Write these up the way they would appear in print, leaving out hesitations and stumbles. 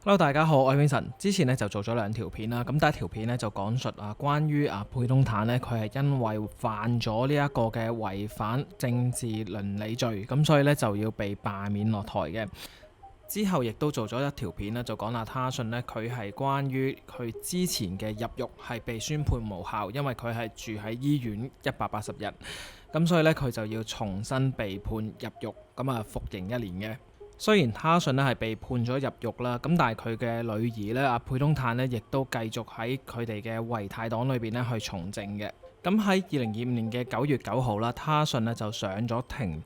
Hello，大家好，我係 Vincent。之前咧就做咗兩條片啦，咁第一條片咧就講述關於佩東坦咧，佢係因為犯咗呢一個嘅違反政治倫理罪，咁所以咧就要被罷免落台嘅。之後亦都做咗一條片咧，就講他信咧，佢係關於佢之前嘅入獄係被宣判無效，因為佢係住喺醫院180日，咁所以咧佢就要重新被判入獄，咁服刑1年嘅。雖然他信咧係被判咗入獄啦，咁但係佢嘅女兒咧佩東坦咧，亦都繼續喺佢哋嘅維泰黨裏邊咧去從政嘅。咁喺2025年嘅9月9號啦，他信咧就上咗庭，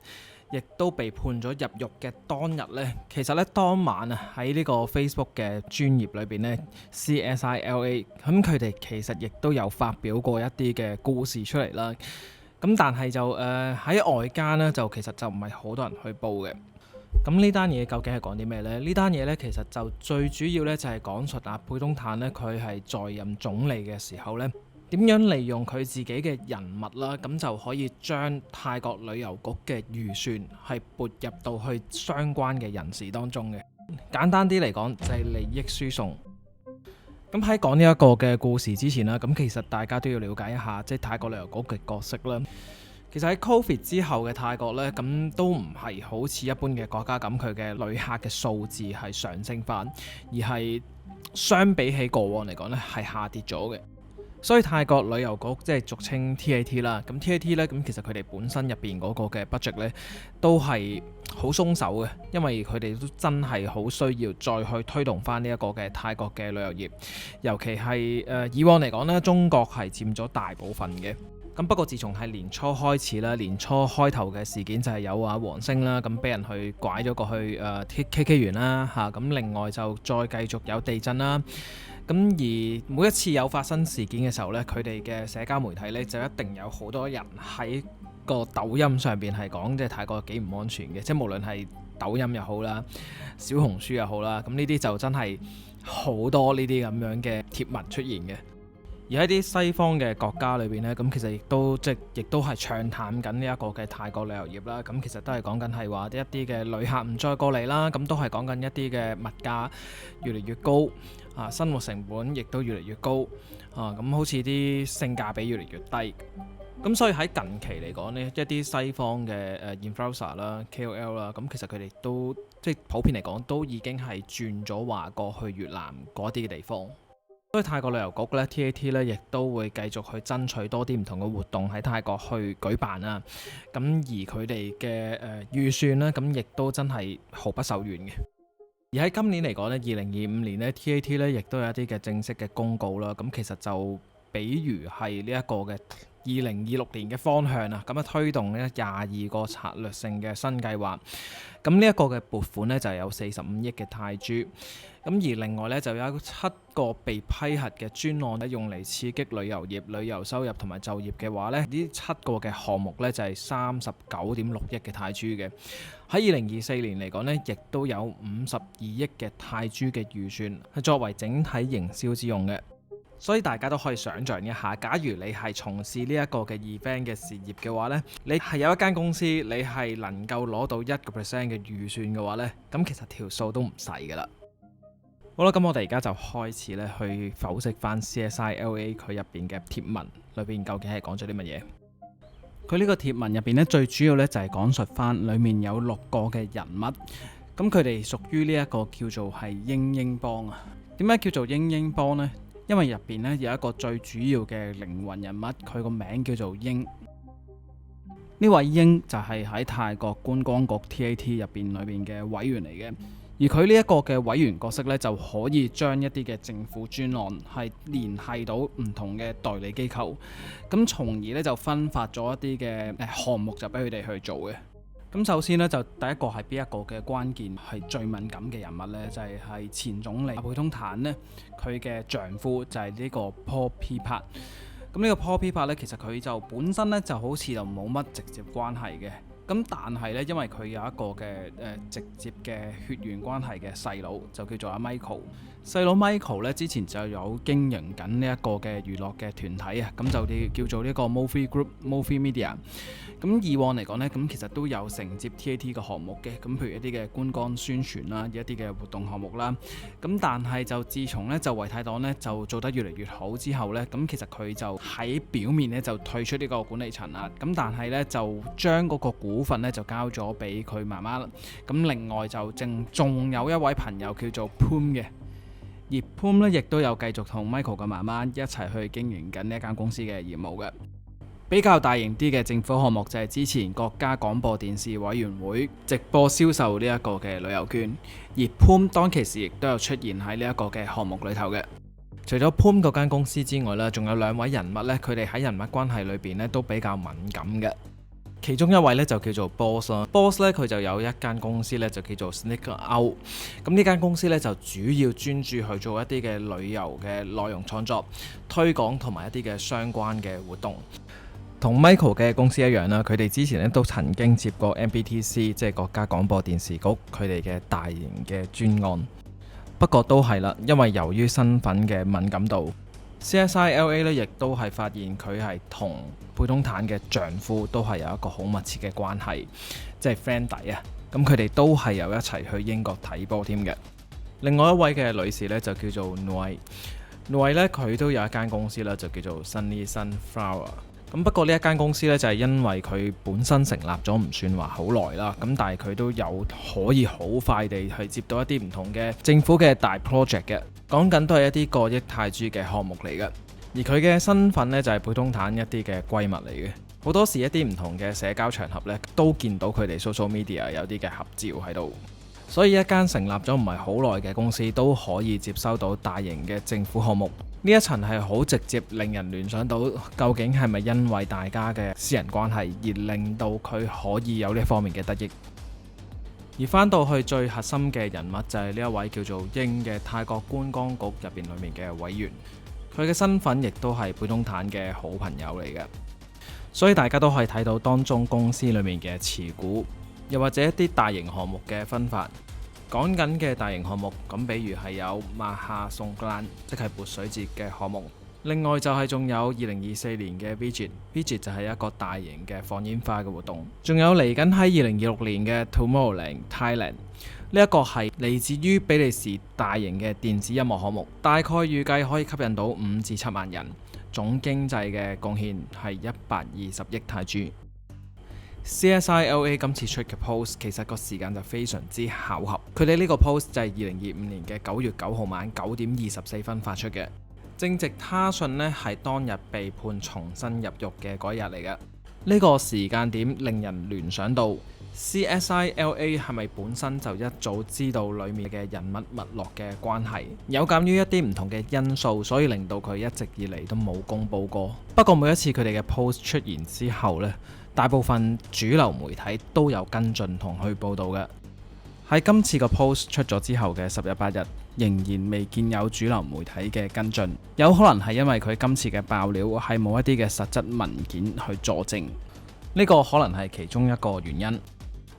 亦都被判咗入獄嘅當日咧，其實咧當晚喺呢個 Facebook 嘅專頁裏邊咧 CSILA， 咁佢哋其實亦都有發表過一啲嘅故事出嚟啦。咁但係就喺外間咧，就其實就唔係好多人去報嘅。咁呢單嘢究竟係講啲咩呢？呢單嘢呢，其實就最主要呢，就係講述佩東坦呢，佢係在任總理嘅時候呢，點樣利用佢自己嘅人物啦，咁就可以將泰國旅遊局嘅預算係撥入到去相關嘅人士當中嘅。簡單啲嚟講，就係利益輸送。咁喺講呢一個嘅故事之前啦，咁其實大家都要了解一下，即係泰國旅遊局嘅角色啦。其實喺 Covid 之後嘅泰國呢，咁都唔係好似一般嘅國家咁，佢嘅旅客嘅數字係上升翻，而係相比起過往嚟講呢，係下跌咗嘅。所以泰國旅遊局即係俗稱 TAT 啦，咁 TAT 呢，咁其實佢哋本身入邊嗰個嘅 budget 呢，都係好鬆手嘅，因為佢哋都真係好需要再去推動翻呢一個嘅泰國嘅旅遊業，尤其係以往嚟講呢，中國係佔咗大部分嘅。咁不過自從係年初開始啦，年初開頭嘅事件就係有黃星啦，咁俾人去拐咗過去KK 園啦嚇，咁另外就再繼續有地震啦，咁而每一次有發生事件嘅時候呢，佢哋嘅社交媒體呢，就一定有好多人喺個抖音上邊係講即係泰國幾唔安全嘅，即係無論係抖音又好啦，小紅書又好啦，咁呢啲就真係好多呢啲咁樣嘅貼文出現嘅。而喺啲西方嘅國家裏邊呢，咁其實亦都係唱淡緊呢一個嘅泰國旅遊業啦。咁其實都係講緊係話一啲嘅旅客唔再過嚟啦，咁都係講緊一啲嘅物價越嚟越高生活成本亦都越嚟越高咁好似啲性價比越嚟越低。咁所以喺近期嚟講呢，一啲西方嘅influencer 啦、KOL 啦，咁其實佢哋都普遍嚟講都已經係轉咗話過去越南嗰啲嘅地方。所以泰國旅遊局咧 TAT 咧，亦都會繼續去爭取多啲唔同嘅活動喺泰國去舉辦啊。咁而佢哋嘅預算咧，咁亦都真係毫不手軟嘅。而喺今年嚟講咧，2025年咧 TAT 咧，亦都有一啲嘅正式嘅公告啦。咁其實就比如係呢一個嘅2026年嘅方向啊，咁推動呢22個策略性嘅新計劃。咁呢一個嘅撥款呢，就有45億嘅泰銖。咁而另外咧就有7個被批核嘅專案咧，用嚟刺激旅遊業、旅遊收入同埋就業嘅話咧，呢7個嘅項目咧就係39.6億嘅泰銖嘅。喺2024年嚟講咧，亦都有52億嘅泰銖嘅預算係作為整體營銷之用嘅。所以大家都可以想像一下，假如你係從事呢一個嘅 event 嘅事業嘅話呢，你係有一間公司，你係能夠攞到1% 嘅預算嘅話呢，咁其實條數都唔細噶啦。好啦，咁我哋而家就開始咧去剖析翻 CSILA 佢入邊嘅貼文裏邊究竟係講咗啲乜嘢。佢呢個貼文入邊咧，最主要咧就係講述翻裡面有6個嘅人物，咁佢哋屬於呢一個叫做係英英幫啊。點解叫做英英幫呢？因為入邊咧有一個最主要嘅靈魂人物，佢個名叫做英。呢位英就係喺泰國觀光局 TAT 入邊裏邊嘅委員嚟嘅。而佢呢一個嘅委員角色咧，就可以將一啲嘅政府專案係聯繫到唔同嘅代理機構，咁從而咧就分發咗一啲嘅項目就俾佢哋去做嘅。咁首先咧就第一個係邊一個嘅關鍵係最敏感嘅人物咧，就係前總理佩東坦呢，佢嘅丈夫就係呢個 Paul Phipat。咁呢個 Paul Phipat咧，其實佢就本身咧就好似就冇乜直接關係嘅。咁但係咧，因為佢有一個嘅直接嘅血緣關係嘅細佬，就叫做阿 Michael。細佬 Michael 咧之前就有經營緊呢一個嘅娛樂嘅團體啊，咁就叫做呢個 Movie Group、Movie Media。咁以往嚟講呢，咁其實都有承接 TAT 嘅項目嘅，咁譬如一啲嘅觀光宣傳啦，一啲嘅活動項目啦。咁但係就自從呢就維泰黨呢就做得越嚟越好之後呢，咁其實佢就喺表面呢就退出呢個管理層啦。咁但係呢就將嗰個股份呢就交咗俾佢媽媽啦。咁另外就仲有一位朋友叫做 Poom 嘅。而 Poom 呢亦都有繼續同 Michael 嘅媽媽一齊去經營緊呢一間公司嘅業務嘅。比較大型啲嘅政府項目就係之前國家廣播電視委員會直播銷售呢一個嘅旅遊券，而 Poom 當其時亦都有出現喺呢一個嘅項目裏頭嘅。除咗 Poom 嗰間公司之外呢，仲有兩位人物呢，佢哋喺人物關係裏邊呢都比較敏感嘅。其中一位呢就叫做 Boss 啦，Boss 呢佢就有一間公司呢就叫做 Sneaker Out。咁呢間公司呢就主要專注去做一啲嘅旅遊嘅內容創作、推廣同埋一啲嘅相關嘅活動。同 Michael 嘅公司一樣啦，佢哋之前咧都曾經接過 MBTC， 即係國家廣播電視局佢哋嘅大型嘅專案。不過都係啦，因為由於身份嘅敏感度 ，CSI LA 咧亦都係發現佢係同貝通坦嘅丈夫都係有一個好密切嘅關係，即係 friend 底啊。咁佢哋都係有一齊去英國睇波添嘅。另外一位嘅女士呢，就叫做 Noi 咧，佢都有一間公司啦，就叫做 Sunny Sunflower。咁不過呢一間公司呢，就係因為佢本身成立咗唔算話好耐啦，咁但係佢都有可以好快地去接到一啲唔同嘅政府嘅大 project 嘅，講緊都係一啲過億泰銖嘅項目嚟嘅。而佢嘅身份呢，就係貝通坦一啲嘅閨蜜嚟嘅，好多時一啲唔同嘅社交場合呢，都見到佢哋 social media 有啲嘅合照喺度。所以一間成立咗唔係好耐嘅公司都可以接收到大型嘅政府項目。呢一層係好直接令人聯想到，究竟係咪因為大家嘅私人關係而令到佢可以有呢方面嘅得益？而翻到去最核心嘅人物就係呢一位叫做英嘅泰國觀光局入邊裏面嘅委員，佢嘅身份亦都係貝通坦嘅好朋友嚟嘅，所以大家都可以睇到當中公司裏面嘅持股，又或者一啲大型項目嘅分法。講緊嘅大型項目，咁比如係有馬哈松蘭，即係潑水節嘅項目。另外就係仲有2024年嘅 Vijit 就係一個大型嘅放煙花嘅活動。仲有嚟緊喺2026年嘅 Tomorrowland Thailand， 呢一個係嚟自於比利時大型嘅電子音樂項目，大概預計可以吸引到5至7萬人，總經濟嘅貢獻係120億泰銖。CSI LA 今次出嘅 post 其實個時間就非常之巧合，佢哋呢個 post 就係2025年嘅9月9號晚9點24分發出嘅，正值他信呢係當日被判重新入獄嘅嗰一日嚟嘅。呢個時間點令人聯想到 CSI LA 係咪本身就一早知道裡面嘅人物脈絡嘅關係，有鑑於一啲唔同嘅因素，所以令到佢一直以嚟都冇公佈過。不過每一次佢哋嘅 post 出現之後呢，大部分主流媒體都有跟進同去報導嘅。喺今次個 post 出咗之後嘅10日8日，仍然未見有主流媒體嘅跟進，有可能係因為佢今次嘅爆料係冇一啲嘅實質文件去佐證，呢個可能係其中一個原因。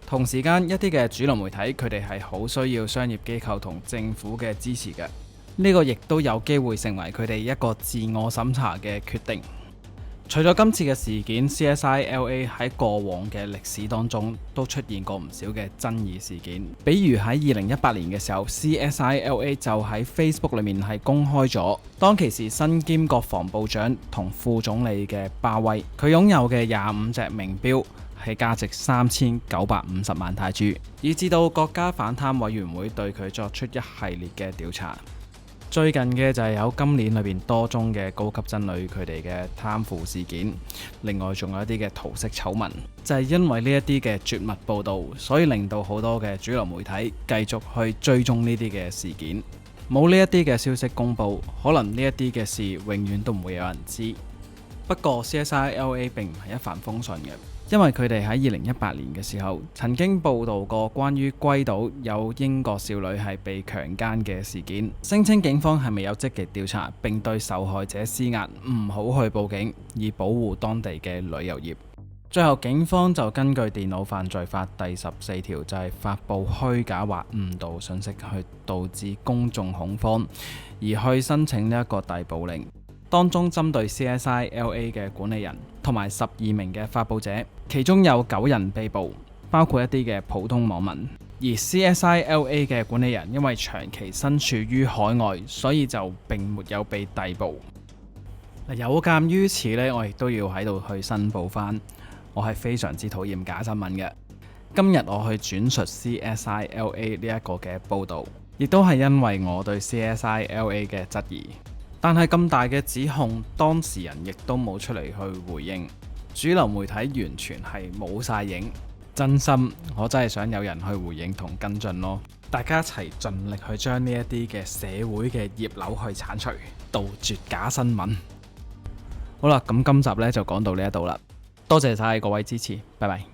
同時間一啲嘅主流媒體佢哋係好需要商業機構同政府嘅支持嘅，呢個亦都有機會成為佢哋一個自我審查嘅決定。除咗今次嘅事件 ，CSI LA 喺過往嘅歷史當中都出現過唔少嘅爭議事件，比如喺2018年嘅時候 ，CSI LA 就喺 Facebook 裏面係公開咗當其時身兼國防部長同副總理嘅巴威，佢擁有嘅25隻名錶係價值3950萬泰銖，以至到國家反貪委員會對佢作出一系列嘅調查。最近嘅就係有今年裏邊多宗嘅高級僧侶佢哋嘅貪腐事件，另外仲有一啲嘅桃色醜聞，就係因為呢一啲嘅絕密報導，所以令到好多嘅主流媒體繼續去追蹤呢啲嘅事件。冇呢一啲嘅消息公佈，可能呢一啲嘅事永遠都唔會有人知。不過 CSI LA 並唔係一帆風順嘅。因為佢哋喺2018年嘅時候曾經報導過關於龜島有英國少女係被強姦嘅事件，聲稱警方係未有積極調查並對受害者施壓，唔好去報警，以保護當地嘅旅遊業。最後警方就根據電腦犯罪法第14條，就係發布虛假或誤導信息去導致公眾恐慌，而去申請呢一個逮捕令。當中針對 CSI LA 嘅管理人同埋12名嘅發佈者，其中有9人被捕，包括一啲嘅普通網民。而 CSI LA 嘅管理人因為長期身處於海外，所以就並沒有被逮捕。有鑑於此呢，我亦都要喺度去申報返，我係非常之討厭假新聞嘅。今日我去轉述 CSI LA 呢一個嘅報導，亦都係因為我對 CSI LA 嘅質疑。但係咁大嘅指控，當事人亦都冇出嚟去回應，主流媒體完全係冇晒影。真心，我真係想有人去回應同跟進咯。大家一齊盡力去將呢一啲嘅社會嘅葉瘤去剷除，杜絕假新聞。好啦，咁今集呢就講到呢一度啦，多謝晒各位支持，拜拜。